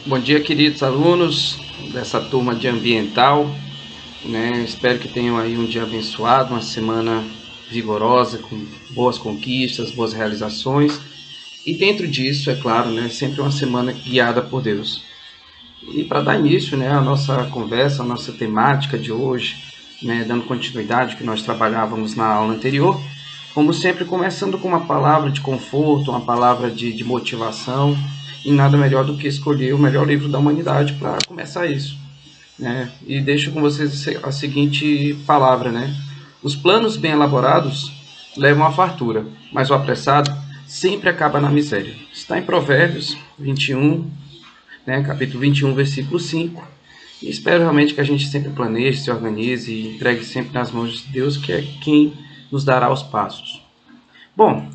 Bom dia, queridos alunos dessa turma de ambiental, Espero que tenham aí um dia abençoado, uma semana vigorosa, com boas conquistas, boas realizações. E dentro disso, é claro, sempre uma semana guiada por Deus. E para dar início, à nossa conversa, à nossa temática de hoje, dando continuidade ao que nós trabalhávamos na aula anterior, como sempre, começando com uma palavra de conforto, uma palavra de motivação, e nada melhor do que escolher o melhor livro da humanidade para começar isso. E deixo com vocês a seguinte palavra, Os planos bem elaborados levam à fartura, mas o apressado sempre acaba na miséria. Está em Provérbios 21, capítulo 21, versículo 5. E espero realmente que a gente sempre planeje, se organize e entregue sempre nas mãos de Deus, que é quem nos dará os passos. Bom,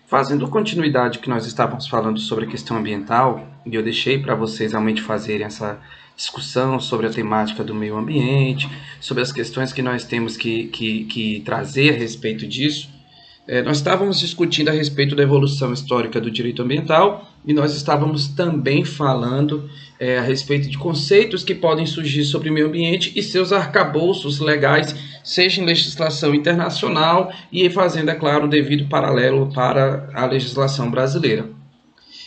fazendo continuidade que nós estávamos falando sobre a questão ambiental, e eu deixei para vocês realmente fazerem essa discussão sobre a temática do meio ambiente, sobre as questões que nós temos que trazer a respeito disso. Nós estávamos discutindo a respeito da evolução histórica do direito ambiental e nós estávamos também falando a respeito de conceitos que podem surgir sobre o meio ambiente e seus arcabouços legais, seja em legislação internacional e fazendo, é claro, o devido paralelo para a legislação brasileira.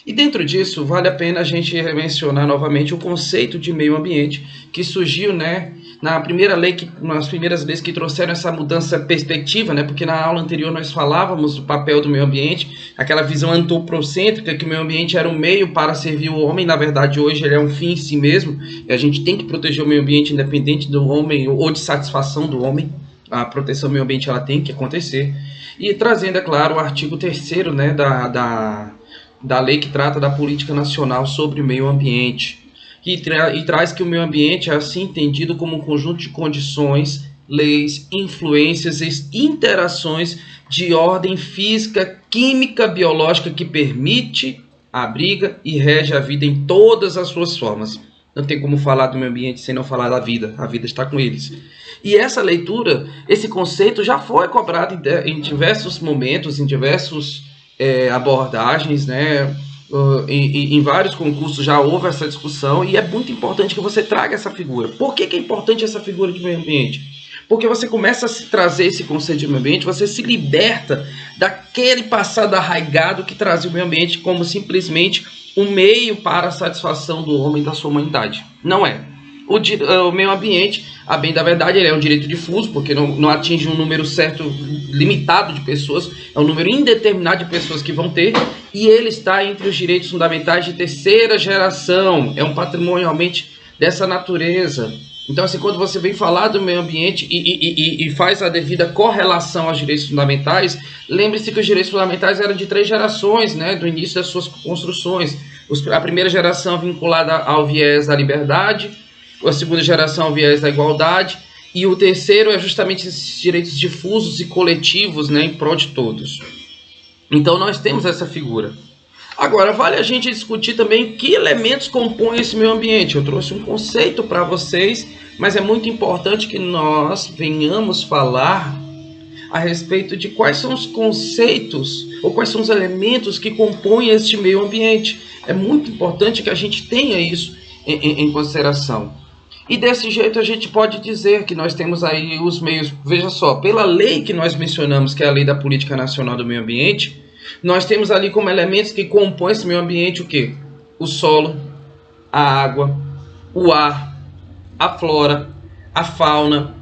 E dentro disso, vale a pena a gente mencionar novamente o conceito de meio ambiente, que surgiu na primeira lei, nas primeiras leis que trouxeram essa mudança de perspectiva, porque na aula anterior nós falávamos do papel do meio ambiente, aquela visão antropocêntrica, que o meio ambiente era um meio para servir o homem. Na verdade, hoje ele é um fim em si mesmo, e a gente tem que proteger o meio ambiente independente do homem ou de satisfação do homem. A proteção do meio ambiente ela tem que acontecer. E trazendo, é claro, o artigo 3º da lei que trata da política nacional sobre o meio ambiente, e traz que o meio ambiente é assim entendido como um conjunto de condições, leis, influências e interações de ordem física, química, biológica que permite, abriga e rege a vida em todas as suas formas. Não tem como falar do meio ambiente sem não falar da vida, a vida está com eles. E essa leitura, esse conceito já foi cobrado em diversos momentos, em diversos abordagens, em vários concursos já houve essa discussão, e é muito importante que você traga essa figura. Por que é importante essa figura de meio ambiente? Porque você começa a se trazer esse conceito de meio ambiente, você se liberta daquele passado arraigado que trazia o meio ambiente como simplesmente um meio para a satisfação do homem e da sua humanidade. Não é. O meio ambiente, a bem da verdade, ele é um direito difuso, porque não atinge um número certo, limitado de pessoas, é um número indeterminado de pessoas que vão ter, e ele está entre os direitos fundamentais de terceira geração, é um patrimônio realmente dessa natureza. Então, assim, quando você vem falar do meio ambiente e faz a devida correlação aos direitos fundamentais, lembre-se que os direitos fundamentais eram de 3 gerações, do início das suas construções. A primeira geração vinculada ao viés da liberdade, a segunda geração ao viés da igualdade, e o terceiro é justamente esses direitos difusos e coletivos, em prol de todos. Então nós temos essa figura. Agora, vale a gente discutir também que elementos compõem esse meio ambiente. Eu trouxe um conceito para vocês, mas é muito importante que nós venhamos falar a respeito de quais são os conceitos ou quais são os elementos que compõem este meio ambiente. É muito importante que a gente tenha isso em consideração. E desse jeito a gente pode dizer que nós temos aí os meios, veja só, pela lei que nós mencionamos, que é a Lei da Política Nacional do Meio Ambiente, nós temos ali como elementos que compõem esse meio ambiente o quê? O solo, a água, o ar, a flora, a fauna.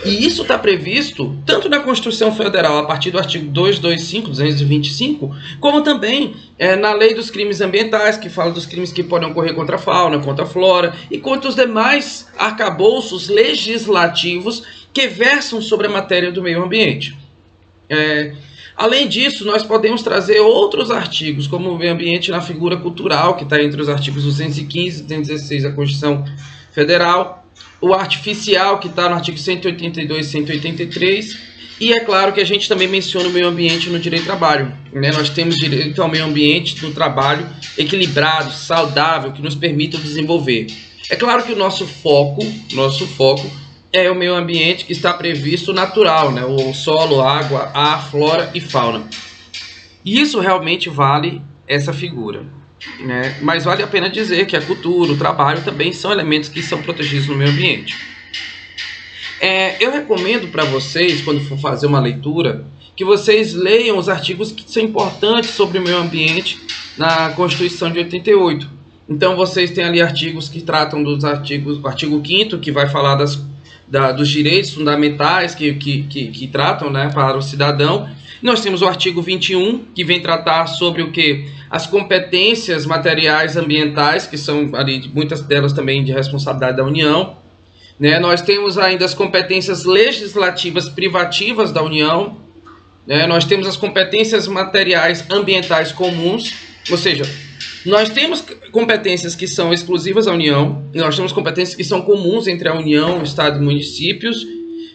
E isso está previsto tanto na Constituição Federal, a partir do artigo 225, como também na Lei dos Crimes Ambientais, que fala dos crimes que podem ocorrer contra a fauna, contra a flora, e contra os demais arcabouços legislativos que versam sobre a matéria do meio ambiente. Além disso, nós podemos trazer outros artigos, como o meio ambiente na figura cultural, que está entre os artigos 215 e 216 da Constituição Federal, o artificial, que está no artigo 182 e 183, e é claro que a gente também menciona o meio ambiente no direito do trabalho. Nós temos direito ao meio ambiente do trabalho equilibrado, saudável, que nos permita desenvolver. É claro que o nosso foco é o meio ambiente que está previsto natural, o solo, água, ar, flora e fauna. E isso realmente vale essa figura. né? Mas vale a pena dizer que a cultura, o trabalho também são elementos que são protegidos no meio ambiente. Eu recomendo para vocês, quando for fazer uma leitura, que vocês leiam os artigos que são importantes sobre o meio ambiente na Constituição de 88. Então vocês têm ali artigos que tratam dos artigos, o artigo 5º, que vai falar dos direitos fundamentais que tratam, né, para o cidadão. Nós temos o artigo 21, que vem tratar sobre o que? As competências materiais ambientais, que são ali, muitas delas também de responsabilidade da União. Né? Nós temos ainda as competências legislativas privativas da União. Né? Nós temos as competências materiais ambientais comuns, ou seja, nós temos competências que são exclusivas à União, e nós temos competências que são comuns entre a União, o Estado e municípios,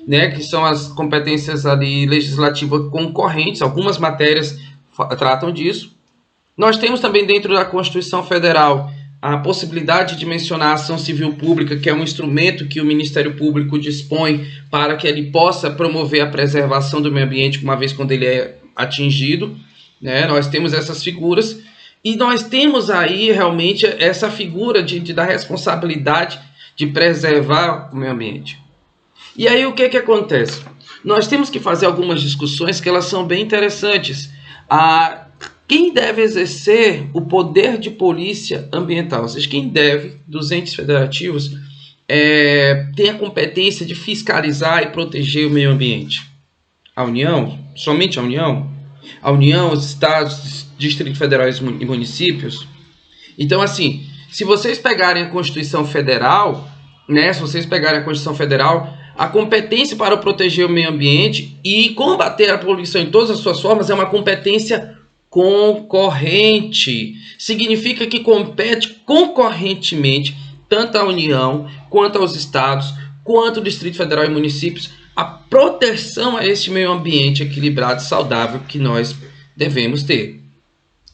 né, que são as competências ali legislativas concorrentes, algumas matérias tratam disso. Nós temos também dentro da Constituição Federal a possibilidade de mencionar a ação civil pública, que é um instrumento que o Ministério Público dispõe para que ele possa promover a preservação do meio ambiente, uma vez quando ele é atingido. Né? Nós temos essas figuras e nós temos aí realmente essa figura da responsabilidade de preservar o meio ambiente. E aí o que acontece? Nós temos que fazer algumas discussões que elas são bem interessantes. Quem deve exercer o poder de polícia ambiental? Ou seja, quem deve, dos entes federativos, tem a competência de fiscalizar e proteger o meio ambiente? A União? Somente a União? A União, os estados, Distrito Federal e municípios? Então, assim, se vocês pegarem a Constituição Federal, né, a competência para proteger o meio ambiente e combater a poluição em todas as suas formas é uma competência concorrente. Significa que compete concorrentemente tanto à União, quanto aos estados, quanto ao Distrito Federal e municípios, a proteção a este meio ambiente equilibrado e saudável que nós devemos ter.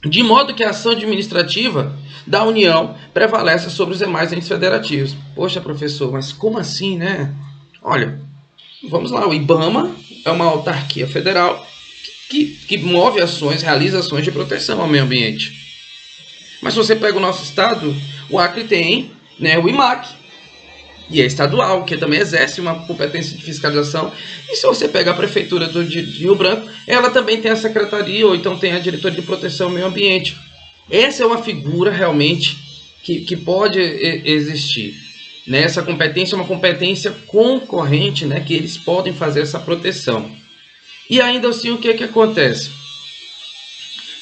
De modo que a ação administrativa da União prevalece sobre os demais entes federativos. Poxa, professor, mas como assim, né? Olha, vamos lá, o IBAMA é uma autarquia federal que move ações, realiza ações de proteção ao meio ambiente. Mas se você pega o nosso estado, o Acre tem, né, o IMAC, e é estadual, que também exerce uma competência de fiscalização. E se você pega a prefeitura de Rio Branco, ela também tem a secretaria, ou então tem a diretoria de proteção ao meio ambiente. Essa é uma figura realmente que pode existir. Né? Essa competência é uma competência concorrente, né, que eles podem fazer essa proteção. E ainda assim, o que acontece?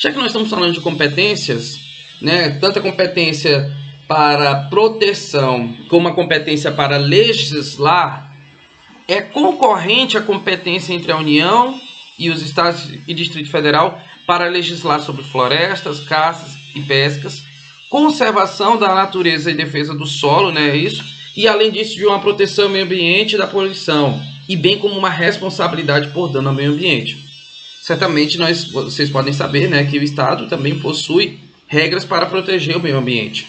Já que nós estamos falando de competências, né, tanta competência para proteção como a competência para legislar, é concorrente a competência entre a União e os estados e Distrito Federal para legislar sobre florestas, caças e pescas, conservação da natureza e defesa do solo, né, isso, e além disso de uma proteção ao meio ambiente e da poluição, e bem como uma responsabilidade por dano ao meio ambiente. Certamente vocês podem saber, né, que o Estado também possui regras para proteger o meio ambiente.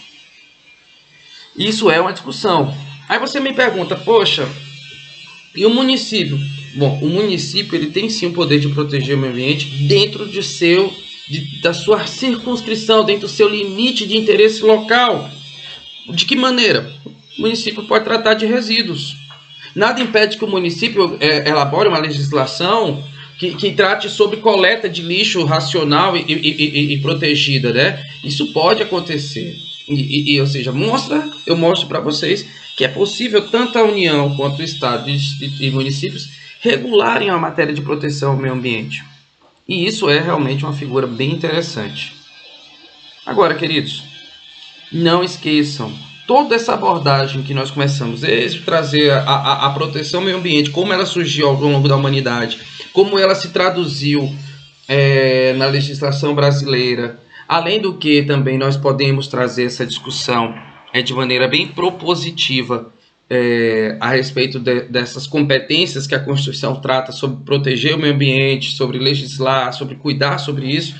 Isso é uma discussão. Aí você me pergunta, poxa, e o município? Bom, o município ele tem sim o poder de proteger o meio ambiente dentro da sua circunscrição, dentro do seu limite de interesse local. De que maneira? O município pode tratar de resíduos. Nada impede que o município elabore uma legislação que trate sobre coleta de lixo racional e protegida, né? Isso pode acontecer. Ou seja, eu mostro para vocês que é possível tanto a União quanto o Estado e municípios regularem a matéria de proteção ao meio ambiente. E isso é realmente uma figura bem interessante. Agora, queridos, não esqueçam, toda essa abordagem que nós começamos a trazer a proteção ao meio ambiente, como ela surgiu ao longo da humanidade, como ela se traduziu na legislação brasileira, além do que também nós podemos trazer essa discussão de maneira bem propositiva a respeito dessas competências que a Constituição trata sobre proteger o meio ambiente, sobre legislar, sobre cuidar sobre isso.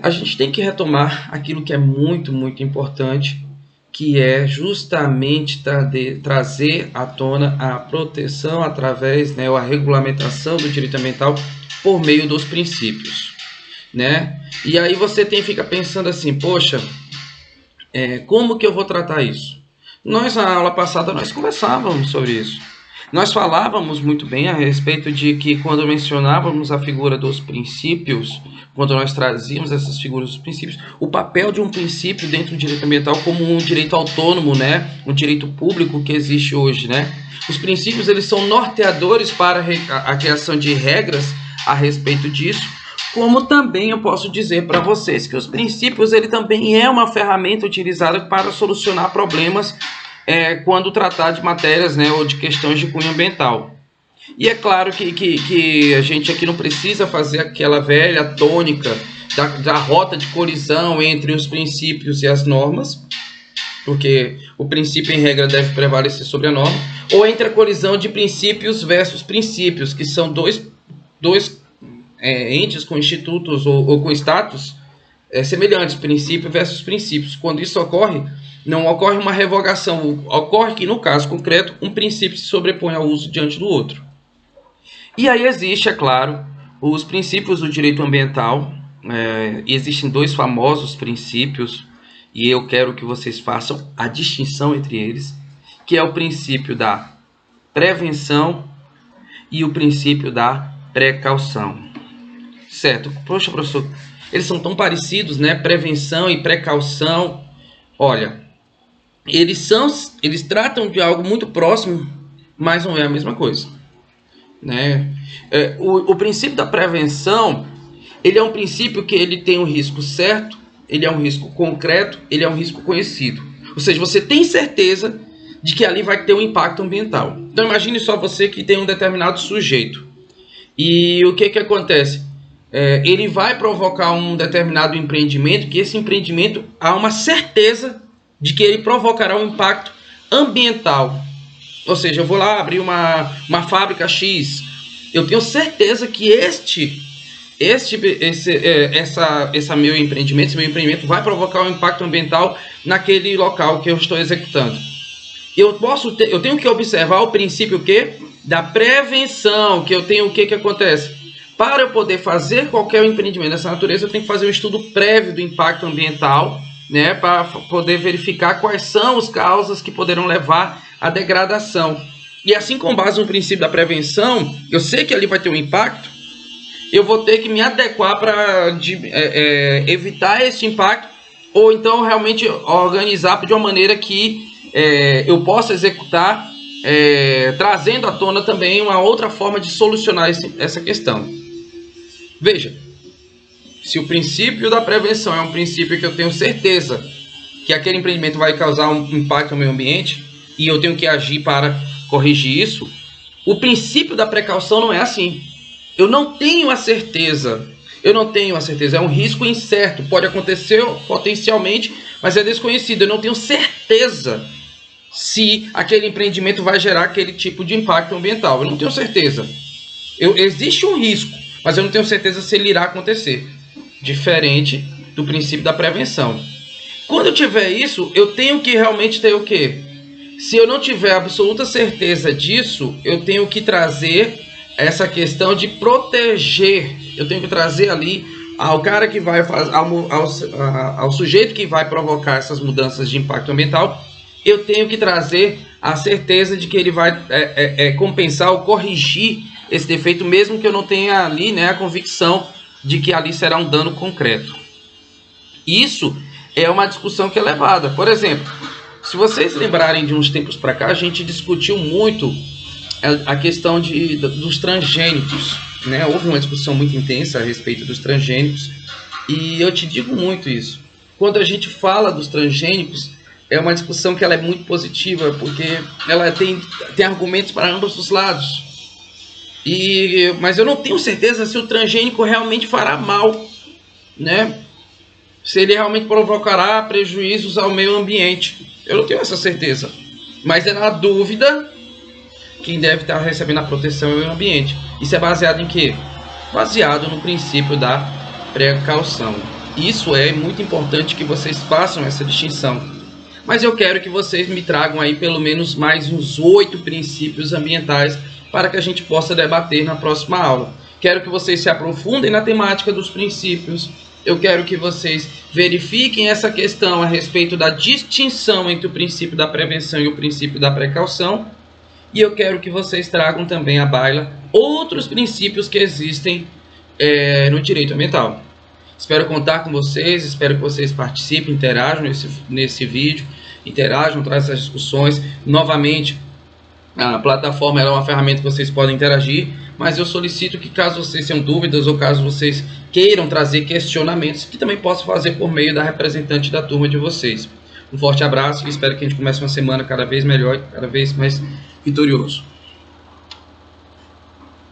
A gente tem que retomar aquilo que é muito, muito importante, que é justamente trazer à tona a proteção através, né, ou a regulamentação do direito ambiental por meio dos princípios. né? E aí você fica pensando assim, poxa, como que eu vou tratar isso? Nós, na aula passada, nós conversávamos sobre isso. Nós falávamos muito bem a respeito de que quando mencionávamos a figura dos princípios, quando nós trazíamos essas figuras dos princípios, o papel de um princípio dentro do direito ambiental como um direito autônomo, né? Um direito público que existe hoje, né? Os princípios, eles são norteadores para a criação de regras a respeito disso, como também eu posso dizer para vocês que os princípios, ele também é uma ferramenta utilizada para solucionar problemas quando tratar de matérias, né, ou de questões de cunho ambiental. E é claro que a gente aqui não precisa fazer aquela velha tônica da rota de colisão entre os princípios e as normas, porque o princípio em regra deve prevalecer sobre a norma, ou entre a colisão de princípios versus princípios, que são dois entes com institutos ou com status semelhantes, princípio versus princípios. Quando isso ocorre, não ocorre uma revogação, ocorre que, no caso concreto, um princípio se sobrepõe ao uso diante do outro. E aí existe, é claro, os princípios do direito ambiental. Existem dois famosos princípios, e eu quero que vocês façam a distinção entre eles, que é o princípio da prevenção e o princípio da precaução. Certo? Poxa, professor, eles são tão parecidos, né? Prevenção e precaução. Olha, eles tratam de algo muito próximo, mas não é a mesma coisa, né? O princípio da prevenção, ele é um princípio que ele tem um risco certo, ele é um risco concreto, ele é um risco conhecido. Ou seja, você tem certeza de que ali vai ter um impacto ambiental. Então imagine só você que tem um determinado sujeito. E o que acontece? Ele vai provocar um determinado empreendimento, que esse empreendimento há uma certeza de que ele provocará um impacto ambiental. Ou seja, eu vou lá abrir uma fábrica X, eu tenho certeza que esse meu empreendimento vai provocar um impacto ambiental naquele local que eu estou executando. Eu tenho que observar o princípio da prevenção, que eu tenho o que acontece? Para eu poder fazer qualquer empreendimento dessa natureza, eu tenho que fazer um estudo prévio do impacto ambiental, né, para poder verificar quais são as causas que poderão levar à degradação. E assim, com base no princípio da prevenção, eu sei que ali vai ter um impacto, eu vou ter que me adequar para evitar esse impacto, ou então realmente organizar de uma maneira que eu possa executar, trazendo à tona também uma outra forma de solucionar essa questão. Veja, se o princípio da prevenção é um princípio que eu tenho certeza que aquele empreendimento vai causar um impacto no meio ambiente e eu tenho que agir para corrigir isso, o princípio da precaução não é assim. Eu não tenho a certeza, é um risco incerto, pode acontecer potencialmente, mas é desconhecido, eu não tenho certeza se aquele empreendimento vai gerar aquele tipo de impacto ambiental, eu não tenho certeza. Existe um risco, mas eu não tenho certeza se ele irá acontecer, diferente do princípio da prevenção. Quando eu tiver isso, eu tenho que realmente ter o quê? Se eu não tiver absoluta certeza disso, eu tenho que trazer essa questão de proteger. Eu tenho que trazer ali ao cara que vai fazer, ao sujeito que vai provocar essas mudanças de impacto ambiental, eu tenho que trazer a certeza de que ele vai compensar ou corrigir esse defeito, mesmo que eu não tenha ali, né, a convicção de que ali será um dano concreto. Isso é uma discussão que é levada. Por exemplo, se vocês lembrarem de uns tempos para cá, a gente discutiu muito a questão dos transgênicos, né? Houve uma discussão muito intensa a respeito dos transgênicos, e eu te digo muito isso. Quando a gente fala dos transgênicos, é uma discussão que ela é muito positiva, porque ela tem argumentos para ambos os lados. Mas eu não tenho certeza se o transgênico realmente fará mal, né? Se ele realmente provocará prejuízos ao meio ambiente. Eu não tenho essa certeza. Mas é na dúvida quem deve estar recebendo a proteção ao meio ambiente. Isso é baseado em quê? Baseado no princípio da precaução. Isso é muito importante que vocês façam essa distinção. Mas eu quero que vocês me tragam aí pelo menos mais uns 8 princípios ambientais para que a gente possa debater na próxima aula. Quero que vocês se aprofundem na temática dos princípios. Eu quero que vocês verifiquem essa questão a respeito da distinção entre o princípio da prevenção e o princípio da precaução. E eu quero que vocês tragam também à baila outros princípios que existem no direito ambiental. Espero contar com vocês, espero que vocês participem, interajam nesse vídeo, interajam, trazem essas discussões. Novamente, a plataforma é uma ferramenta que vocês podem interagir, mas eu solicito que, caso vocês tenham dúvidas ou caso vocês queiram trazer questionamentos, que também possam fazer por meio da representante da turma de vocês. Um forte abraço e espero que a gente comece uma semana cada vez melhor, cada vez mais vitorioso.